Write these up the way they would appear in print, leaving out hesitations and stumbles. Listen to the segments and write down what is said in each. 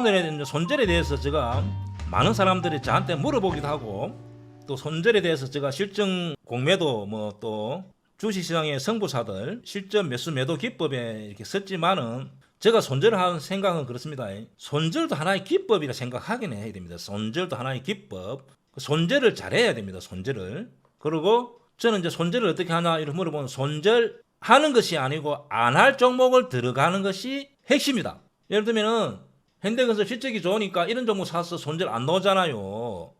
오늘의 손절에 대해서 제가 많은 사람들이 저한테 물어보기도 하고, 또 손절에 대해서 제가 실정 공매도 뭐 또 주식시장의 승부사들 실전 매수 매도 기법에 이렇게 썼지만은, 제가 손절을 하는 생각은 그렇습니다. 손절도 하나의 기법이라 생각하긴 해야 됩니다. 손절도 하나의 기법. 손절을 잘해야 됩니다. 손절을. 그리고 저는 이제 손절을 어떻게 하나 이렇게 물어보면, 손절하는 것이 아니고 안 할 종목을 들어가는 것이 핵심이다. 예를 들면은 현대건설 실적이 좋으니까 이런 종목 사서 손절 안 나오잖아요.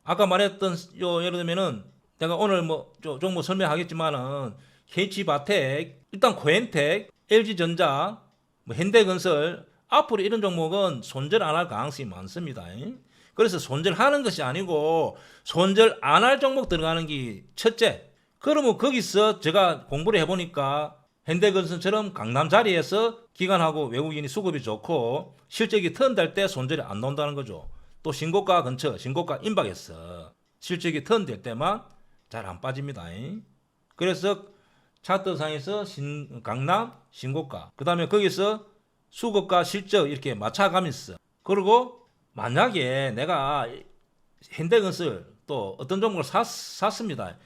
아까 말했던 예를 들면은 내가 오늘 뭐 종목 설명하겠지만은 KG바텍, 일단 코엔텍, LG전자, 뭐 현대건설, 앞으로 이런 종목은 손절 안 할 가능성이 많습니다. 그래서 손절하는 것이 아니고 손절 안 할 종목 들어가는 게 첫째. 그러면 거기서 제가 공부를 해보니까 현대건설처럼 강남 자리에서 기관하고 외국인이 수급이 좋고 실적이 턴될 때 손절이 안 나온다는 거죠. 또 신고가 근처, 신고가 임박했어. 실적이 턴될 때만 잘 안 빠집니다. 그래서 차트상에서 강남 신고가, 그 다음에 거기서 수급과 실적 이렇게 맞춰가면서, 그리고 만약에 내가 현대건설 또 어떤 종목을 샀습니다.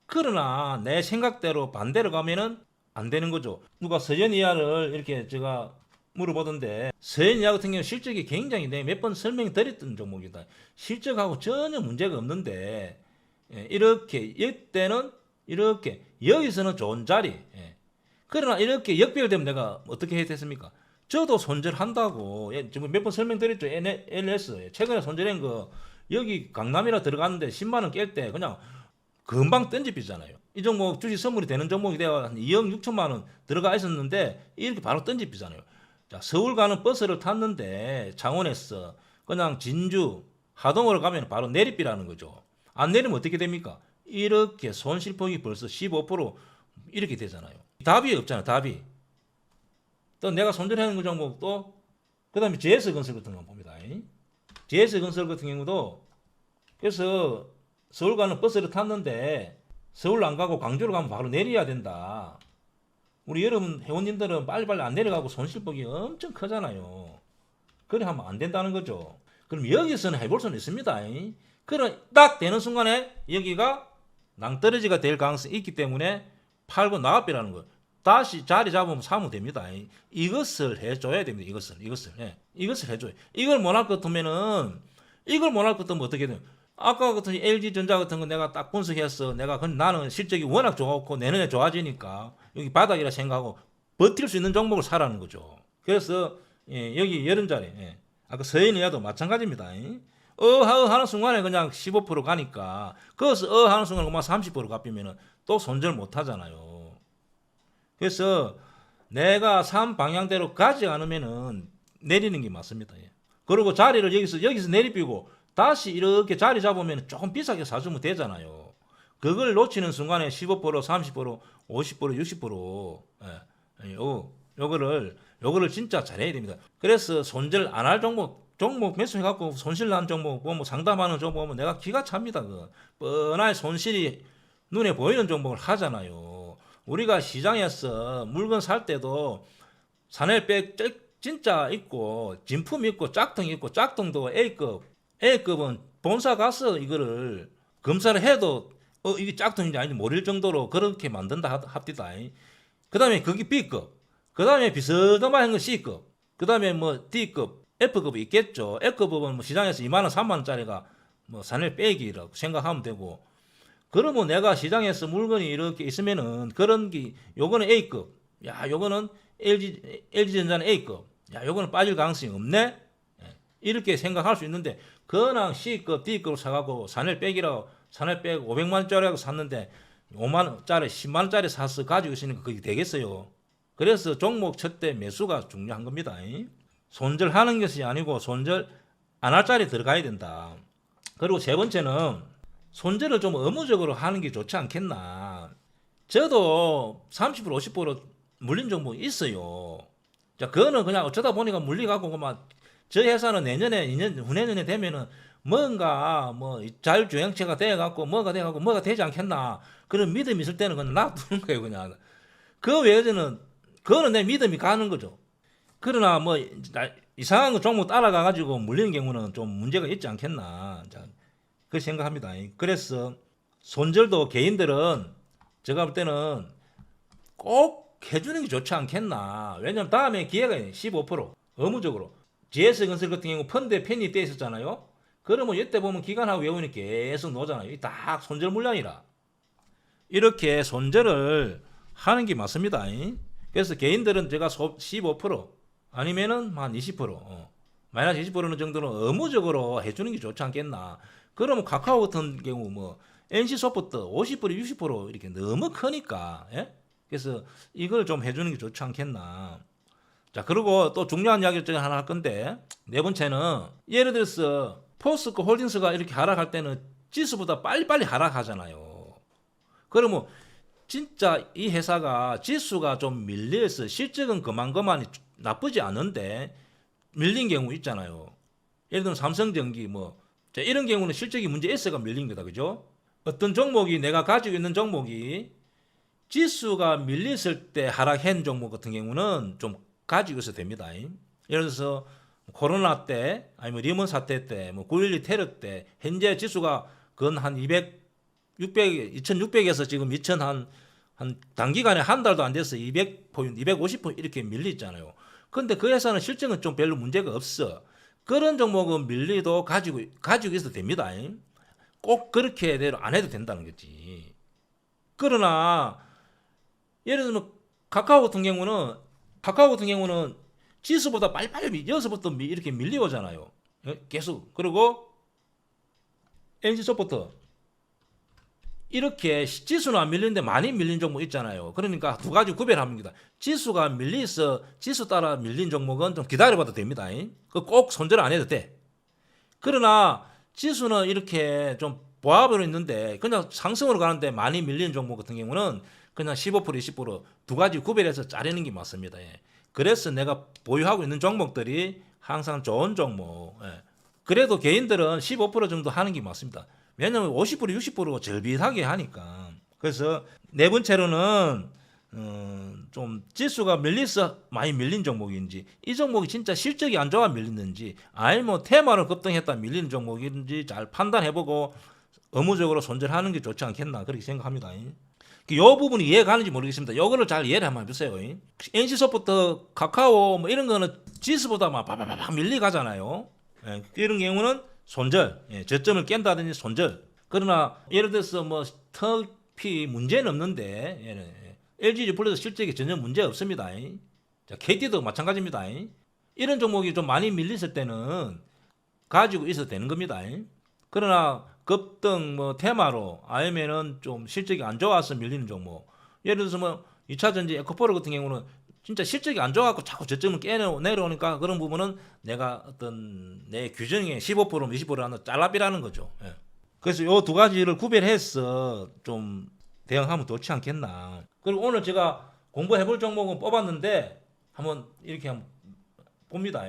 그러나 내 생각대로 반대로 가면은 안 되는 거죠. 누가 서현이야를 이렇게 제가 물어보던데, 서현이야 같은 경우 실적이 굉장히 내가 몇 번 설명드렸던 종목이다. 실적하고 전혀 문제가 없는데, 이렇게 이때는 이렇게 여기서는 좋은 자리, 그러나 이렇게 역배열되면 내가 어떻게 해야 됐습니까? 저도 손절한다고 지금 몇 번 설명드렸죠. LS 최근에 손절한 거, 여기 강남이라 들어갔는데 10만원 깰 때 그냥 금방 던집히잖아요. 이 종목 주식 선물이 되는 종목이 되어 한 2억 6천만 원 들어가 있었는데 이렇게 바로 던집히잖아요. 자, 서울 가는 버스를 탔는데 창원에서 그냥 진주 하동으로 가면 바로 내리비라는 거죠. 안 내리면 어떻게 됩니까? 이렇게 손실폭이 벌써 15% 이렇게 되잖아요. 답이 없잖아요. 답이. 또 내가 손절하는 그 종목, 또 그다음에 JS건설 같은 거 봅니다. JS건설 같은 경우도, 그래서 서울 가는 버스를 탔는데 서울 안 가고 광주로 가면 바로 내려야 된다. 우리 여러분 회원님들은 빨리빨리 안 내려가고 손실폭이 엄청 크잖아요. 그래 하면 안 된다는 거죠. 그럼 여기서는 해볼 수는 있습니다. 그럼 딱 되는 순간에 여기가 낭떠러지가 될 가능성이 있기 때문에 팔고 나가비라는 거예요. 다시 자리 잡으면 사면 됩니다. 이것을 해줘야 됩니다. 이것을 해줘요. 이걸 못할 것 같으면은, 이걸 못할 것 같으면 어떻게 돼요? 아까 같은 LG전자 같은 거 내가 딱 분석했어. 나는 실적이 워낙 좋고 내년에 좋아지니까 여기 바닥이라 생각하고 버틸 수 있는 종목을 사라는 거죠. 그래서 여기 여름 자리, 아까 서현이야도 마찬가지입니다. 하는 순간에 그냥 15% 가니까, 거기서 하는 순간에 그만 30% 갚이면은 또 손절 못 하잖아요. 그래서 내가 산 방향대로 가지 않으면은 내리는 게 맞습니다. 그리고 자리를 여기서 내리비고 다시 이렇게 자리 잡으면 조금 비싸게 사주면 되잖아요. 그걸 놓치는 순간에 15%, 30%, 50%, 60%, 요거를 진짜 잘해야 됩니다. 그래서 손절 안 할 종목 매수해갖고 손실 난 종목 보면, 상담하는 종목 보면 내가 기가 찹니다. 뻔하게 손실이 눈에 보이는 종목을 하잖아요. 우리가 시장에서 물건 살 때도 사넬백 진짜 있고, 진품 있고, 짝퉁 있고, 짝퉁도 A급은 본사 가서 이거를 검사를 해도 이게 짝퉁인지 아닌지 모를 정도로 그렇게 만든다 합디다. 그 다음에 그게 B급, 그 다음에 비슷한 건 C급, 그 다음에 뭐 D급, F급이 있겠죠. F급은 뭐 시장에서 2만원, 3만원짜리가 뭐 사넬백이라고 생각하면 되고, 그러면 내가 시장에서 물건이 이렇게 있으면은 그런 게, 요거는 A급, 야 요거는 LG전자는 A급, 야 요거는 빠질 가능성이 없네, 이렇게 생각할 수 있는데, 그냥 C급, D급을 사가고 사넬백 500만원짜리 샀는데 5만원짜리 10만원짜리 사서 가지고 있으니까 그게 되겠어요. 그래서 종목 첫대 매수가 중요한 겁니다. 손절하는 것이 아니고 손절 안 할 자리 들어가야 된다. 그리고 세 번째는 손절을 좀 의무적으로 하는 게 좋지 않겠나. 저도 30% 50% 물린 종목이 있어요. 자, 그거는 그냥 어쩌다 보니까 물리가고 막, 저 회사는 내년에 2년 후내년에 되면은 뭔가 뭐 자율주행체가 돼갖고 뭐가 돼갖고 뭐가 되지 않겠나, 그런 믿음이 있을 때는 그냥 놔두는 거예요. 그냥 그 외에는 그거는 내 믿음이 가는 거죠. 그러나 뭐 이상한 거 종목 따라가가지고 물리는 경우는 좀 문제가 있지 않겠나. 자, 그렇게 생각합니다. 그래서 손절도 개인들은 제가 볼 때는 꼭 해주는 게 좋지 않겠나. 왜냐면 다음에 기회가 15% 의무적으로. GS건설 같은 경우 펀드에 편입돼 있었잖아요. 그러면 이때 보면 기관하고 외우니 계속 놓잖아요. 이 딱 손절 물량이라. 이렇게 손절을 하는 게 맞습니다. 그래서 개인들은 제가 15% 아니면은 한 20% 마이너스 20% 정도는 의무적으로 해주는 게 좋지 않겠나. 그러면 카카오 같은 경우 뭐 NC소프트 50% 60% 이렇게 너무 크니까 그래서 이걸 좀 해주는 게 좋지 않겠나. 자, 그리고 또 중요한 이야기 중에 하나 할 건데, 네 번째는 예를 들어서 포스코 홀딩스가 이렇게 하락할 때는 지수보다 빨리빨리 하락하잖아요. 그러면 진짜 이 회사가 지수가 좀 밀려서 실적은 그만이 나쁘지 않은데 밀린 경우 있잖아요. 예를 들면 삼성전기 뭐 이런 경우는 실적이 문제 있어가 밀린 거다, 그죠? 어떤 종목이 내가 가지고 있는 종목이 지수가 밀렸을 때 하락한 종목 같은 경우는 좀 가지고 있어도 됩니다. 예를 들어서 코로나 때 아니면 리먼 사태 때 뭐 9.12 테러 때 현재 지수가 건 한 2600에서 지금 2000 한 단기간에 한 달도 안 돼서 200포인트, 250포인트 이렇게 밀리잖아요. 근데 그 회사는 실적은 좀 별로 문제가 없어. 그런 종목은 밀리도 가지고 있어도 됩니다. 꼭 그렇게 대로 안 해도 된다는 거지. 그러나 예를 들면 카카오 같은 경우는 지수보다 빨리빨리 여기서부터 이렇게 밀려오잖아요. 계속. 그리고 NC소프트 이렇게 지수는 안 밀리는데 많이 밀린 종목 있잖아요. 그러니까 두 가지 구별합니다. 지수가 밀려서 지수 따라 밀린 종목은 좀 기다려봐도 됩니다. 꼭 손절 안 해도 돼. 그러나 지수는 이렇게 좀 보합으로 있는데 그냥 상승으로 가는데 많이 밀린 종목 같은 경우는 그냥 15% 20%두 가지 구별해서 자르는 게 맞습니다. 그래서 내가 보유하고 있는 종목들이 항상 좋은 종목. 그래도 개인들은 15% 정도 하는 게 맞습니다. 왜냐면 50% 60% 절비하게 하니까. 그래서 네 번째로는 좀 지수가 밀려서 많이 밀린 종목인지 이 종목이 진짜 실적이 안 좋아 밀리는지 아니면 뭐 테마를 급등했다 밀리는 종목인지 잘 판단해보고 의무적으로 손절하는 게 좋지 않겠나 그렇게 생각합니다. 이 부분이 이해가 가는지 모르겠습니다. 요거를 잘 이해를 한번 해보세요. NC소프트, 카카오 뭐 이런 거는 지수보다 막 바바바박 밀리 가잖아요. 이런 경우는 손절, 저점을 깬다든지 손절. 그러나 예를 들어서 뭐 특히 문제는 없는데 LG 플러스 실적이 전혀 문제 없습니다. 자, KT도 마찬가지입니다. 이런 종목이 좀 많이 밀렸을 때는 가지고 있어도 되는 겁니다. 그러나 급등 뭐 테마로 아니면은 좀 실적이 안 좋아서 밀리는 종목. 예를 들어서 뭐 2차전지 에코프로 같은 경우는 진짜 실적이 안 좋아갖고 자꾸 저점을 내려오니까 그런 부분은 내가 어떤 내 규정에 15% 20%라는 잘라비라는 거죠. 그래서 요 두 가지를 구별해서 좀 대응하면 좋지 않겠나. 그리고 오늘 제가 공부해볼 종목은 뽑았는데 한번 이렇게 한번 봅니다.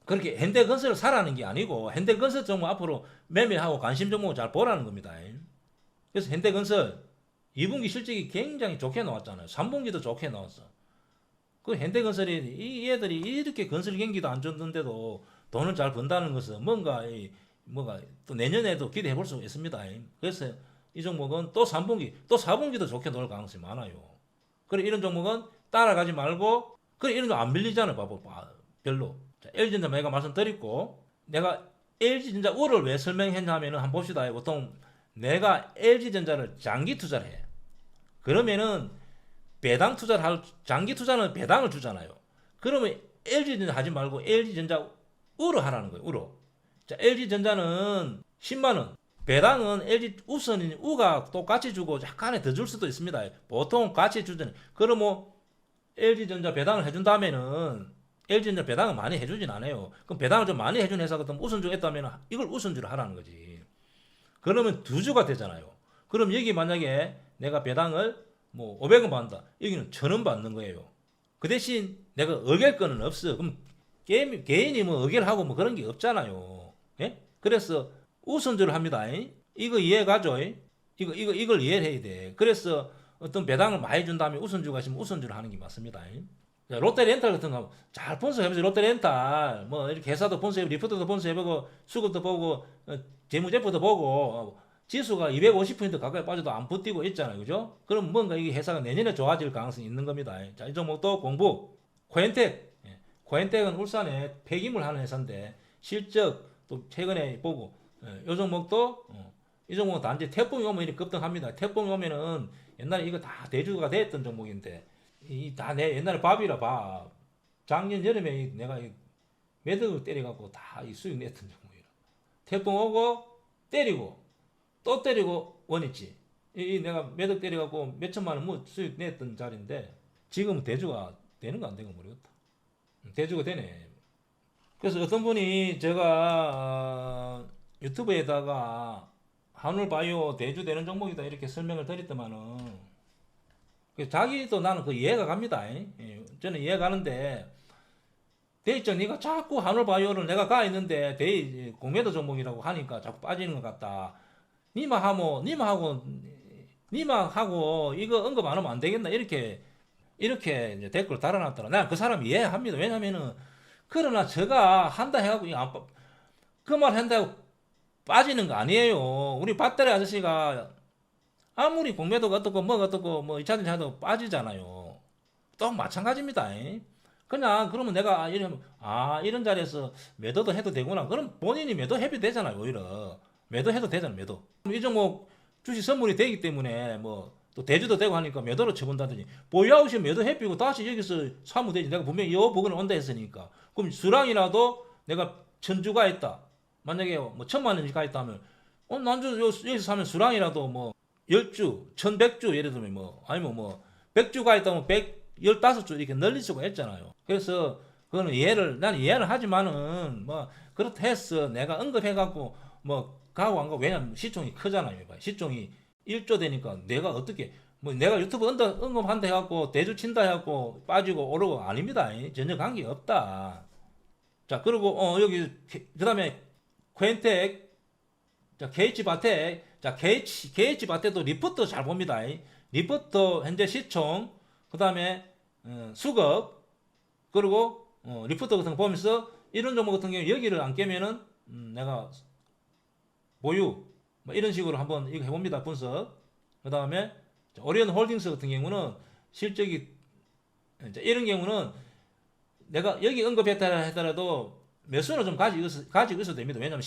그렇게 현대건설을 사라는 게 아니고 현대건설 종목 앞으로 매매하고 관심 종목을 잘 보라는 겁니다. 그래서 현대건설 2분기 실적이 굉장히 좋게 나왔잖아요. 3분기도 좋게 나왔어. 그 현대건설이 이 애들이 이렇게 건설 경기도 안 좋는데도 돈을 잘 번다는 것은 뭔가 또 내년에도 기대해 볼 수 있습니다. 그래서 이 종목은 또 3분기 또 4분기도 좋게 나올 가능성이 많아요. 그래 이런 종목은 따라가지 말고 그래 이런 거 안 밀리잖아요. 봐봐 별로. 자, LG전자 내가 말씀드렸고 내가 LG전자 우를 왜 설명했냐 하면은 한번 봅시다. 보통 내가 LG전자를 장기 투자를 해. 그러면은 배당 투자를 장기 투자는 배당을 주잖아요. 그러면 LG전자 하지 말고 LG전자 우로 하라는 거예요. 우로. 자, LG전자는 10만 원. 배당은 LG 우선인 우가 똑같이 주고 약간의 더 줄 수도 있습니다. 보통 같이 주잖아요. 그럼 뭐 LG전자 배당을 해준 다음에는 LG전자 배당을 많이 해주진 않아요. 그럼 배당을 좀 많이 해준 회사 같은 우선주 했다면 이걸 우선주로 하라는 거지. 그러면 두 주가 되잖아요. 그럼 여기 만약에 내가 배당을 뭐 500원 받는다. 여기는 1000원 받는 거예요. 그 대신 내가 어길 거는 없어. 그럼 개인이 뭐 어길하고 뭐 그런 게 없잖아요. 예? 그래서 우선주를 합니다. 이거 이해가죠? 이걸 이해를 해야 돼. 그래서 어떤 배당을 많이 준 다음에 우선주가 있으면 우선주를 하는 게 맞습니다. 롯데렌탈 같은 거 잘 본사해보세요. 롯데렌탈 뭐 이렇게 회사도 본사해보고 리포트도 본사해보고 수급도 보고 재무제표도 보고 지수가 250% 가까이 빠져도 안 붙이고 있잖아요. 그죠? 그럼 뭔가 이게 회사가 내년에 좋아질 가능성이 있는 겁니다. 자, 이 종목도 공부. 코엔텍. 코엔텍은 울산에 폐기물 하는 회사인데 실적 또 최근에 보고 이 종목도 이 종목은 단지 태풍이 오면 이렇게 급등합니다. 태풍이 오면은 옛날에 이거 다 대주가 됐던 종목인데 이 다 내 옛날에 밥이라 밥. 작년 여름에 내가 매듭을 때려갖고 다 이 수익 냈던 종목이라. 태풍 오고 때리고 또 때리고 원했지. 이 내가 매듭 때려갖고 몇 천만 원 뭐 수익 냈던 자리인데 지금은 대주가 되는 거 안 되는 거 모르겠다. 대주가 되네. 그래서 어떤 분이 제가 유튜브에다가 한울바이오 대주 되는 종목이다 이렇게 설명을 드렸더만은 자기도 나는 그 이해가 갑니다. 저는 이해가 가는데 대있죠. 네가 자꾸 한울바이오를 내가 가 있는데 공매도 종목이라고 하니까 자꾸 빠지는 것 같다. 니마하고 이거 언급 안 하면 안 되겠나 이렇게 이제 댓글 달아놨더라. 난 그 사람 이해합니다. 왜냐면은 그러나 제가 한다 해갖고 그 말 한다고 빠지는 거 아니에요. 우리 밧다리 아저씨가 아무리 공매도가 어떻고 뭐가 어떻고 뭐 2차전 차도 빠지잖아요. 또 마찬가지입니다. 그냥 그러면 내가 이런 자리에서 매도도 해도 되구나. 그럼 본인이 매도 해도 되잖아요. 오히려 매도해도 되잖아요. 매도. 이 종목 주식 선물이 되기 때문에 뭐 또 대주도 되고 하니까 매도로 쳐본다든지 보유아웃이 매도 해피고 다시 여기서 사면 되지. 내가 분명히 이 부분을 온다 했으니까. 그럼 수량이라도 내가 1000주가 있다. 만약에 뭐 1000만 원이 가 있다면 난주 여기서 사면 수량이라도 뭐 10주, 1100주 예를 들면 뭐 아니면 뭐 100주가 있다면 115주 이렇게 늘릴 수가 있잖아요. 그래서 그거는 나는 이해를 하지만은 뭐 그렇다 해서 내가 언급해갖고 뭐 가고 안 가고 왜냐면 시총이 크잖아요. 시총이 1조 되니까 내가 어떻게 뭐 내가 유튜브 언급한다 해갖고 대주 친다 해갖고 빠지고 오르고 아닙니다. 전혀 관계 없다. 자 그리고 여기 그 다음에 코엔텍 자 KH바텍 자 KH바텍도 리포트 잘 봅니다. 리포트 현재 시총 그 다음에 수급 그리고 리포트 같은 거 보면서 이런 종목 같은 경우 여기를 안 깨면은 내가 보유 뭐 이런 식으로 한번 이거 해봅니다. 분석. 그 다음에 오리온 홀딩스 같은 경우는 실적이 이런 경우는 내가 여기 언급했다 하더라도 매수는 좀 가지고 있어도 됩니다. 왜냐하면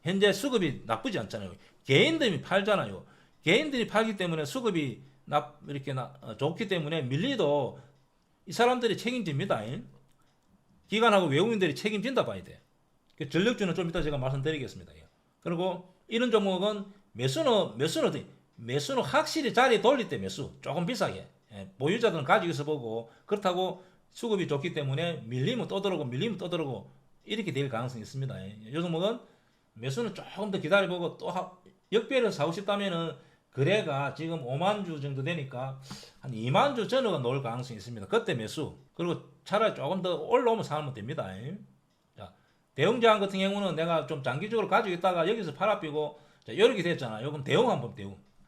현재 수급이 나쁘지 않잖아요. 개인들이 팔잖아요. 개인들이 팔기 때문에 수급이 이렇게 좋기 때문에 밀리도 이 사람들이 책임집니다. 기관하고 외국인들이 책임진다 봐야 돼. 전력주는 좀 이따 제가 말씀드리겠습니다. 그리고 이런 종목은 매수는 확실히 자리 돌릴 때 매수 조금 비싸게 보유자들은 가지고 있어 보고 그렇다고 수급이 좋기 때문에 밀리면 또 들어오고 이렇게 될 가능성이 있습니다. 이 종목은 매수는 조금 더 기다려보고 또 역배를 사고 싶다면은 거래가 지금 5만 주 정도 되니까 한 2만 주 전후가 놓을 가능성이 있습니다. 그때 매수. 그리고 차라리 조금 더 올라오면 사면 됩니다. 자, 대웅제약 같은 경우는 내가 좀 장기적으로 가지고 있다가 여기서 팔아삐고 이렇게 됐잖아요. 그럼 대웅 한번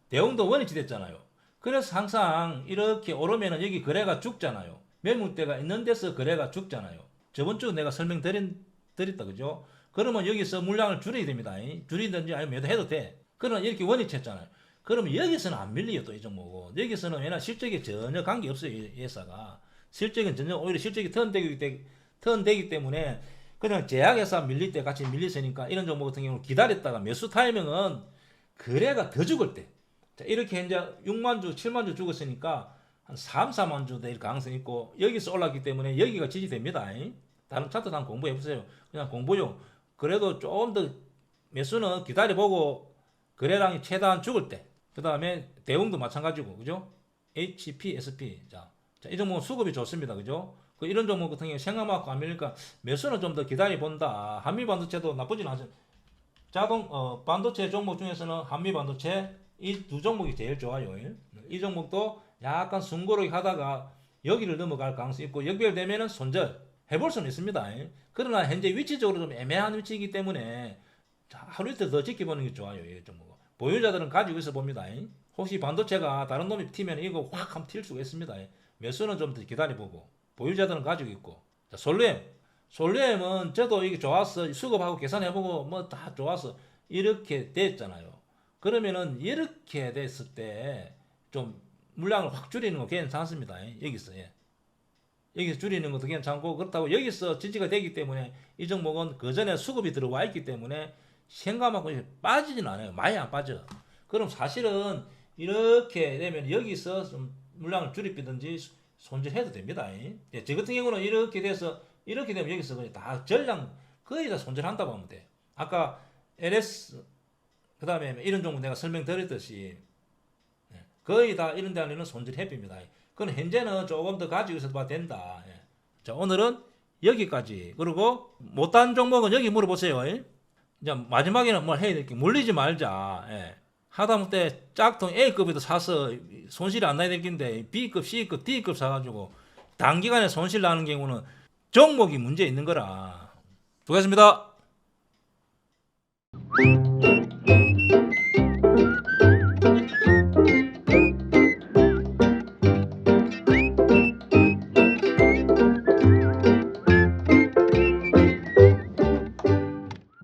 대웅도 원위치 됐잖아요. 그래서 항상 이렇게 오르면은 여기 거래가 죽잖아요. 매물대가 있는 데서 거래가 죽잖아요. 저번 주 내가 설명드렸다 그죠? 그러면 여기서 물량을 줄여야 됩니다. 줄이든지 아니면 매도해도 돼. 그러나 이렇게 원위치 했잖아요. 그러면 여기서는 안 밀려요. 또 이 종목은. 여기서는 왜냐 실적에 전혀 관계없어요. 이 회사가. 실적은 전혀 오히려 실적이 턴되기 때문에 그냥 제약회사 밀릴 때 같이 밀리으니까 이런 종목 같은 경우는 기다렸다가 매수 타이밍은 거래가 더 죽을 때. 자, 이렇게 현재 6만 주, 7만 주 죽었으니까 한 3, 4만 주 될 가능성이 있고 여기서 올랐기 때문에 여기가 지지됩니다. 다른 차트 한번 공부해보세요. 그냥 공부용. 그래도 조금 더 매수는 기다려보고 거래량이 최대한 죽을 때. 그 다음에 대웅도 마찬가지고, 그죠? HPSP. 자, 이 종목은 수급이 좋습니다. 그죠? 이런 종목 같은 경우 생각만큼 안 밀리니까 매수는 좀 더 기다려본다. 한미반도체도 나쁘진 않죠. 반도체 종목 중에서는 한미반도체 이 두 종목이 제일 좋아요. 이 종목도 약간 숨고르기 하다가 여기를 넘어갈 가능성이 있고 역별되면은 손절 해볼 수는 있습니다. 그러나 현재 위치적으로 좀 애매한 위치이기 때문에 하루 이틀 더 지켜보는 게 좋아요. 이 종목. 보유자들은 가지고 있어 봅니다. 혹시 반도체가 다른 놈이 튀면 이거 확 한번 튈 수가 있습니다. 매수는 좀 더 기다려보고 보유자들은 가지고 있고. 자, 솔루엠은 저도 이게 좋았어. 수급하고 계산해보고 뭐 다 좋았어. 이렇게 됐잖아요. 그러면은 이렇게 됐을 때 좀 물량을 확 줄이는 거 괜찮습니다. 여기서 여기서 줄이는 것도 괜찮고, 그렇다고 여기서 지지가 되기 때문에 이 종목은 그 전에 수급이 들어와 있기 때문에 생각만큼 빠지진 않아요. 많이 안 빠져. 그럼 사실은 이렇게 되면 여기서 좀 물량을 줄이든지 손질해도 됩니다. 저 같은 경우는 이렇게 돼서 이렇게 되면 여기서 그냥 다 전량 거의 다 손질한다고 하면 돼. 아까 LS 그 다음에 이런 종목 내가 설명드렸듯이 거의 다 이런 데 안에는 손질 해비입니다. 그건 현재는 조금 더 가지고 있어도 봐 된다. 자, 오늘은 여기까지. 그리고 못한 종목은 여기 물어보세요. 이제 마지막에는 뭘 해야 될게 물리지 말자. 하다못해 짝퉁 A급에도 사서 손실이 안 나야 될 텐데 B급, C급, D급 사가지고 단기간에 손실 나는 경우는 종목이 문제 있는 거라. 수고하셨습니다.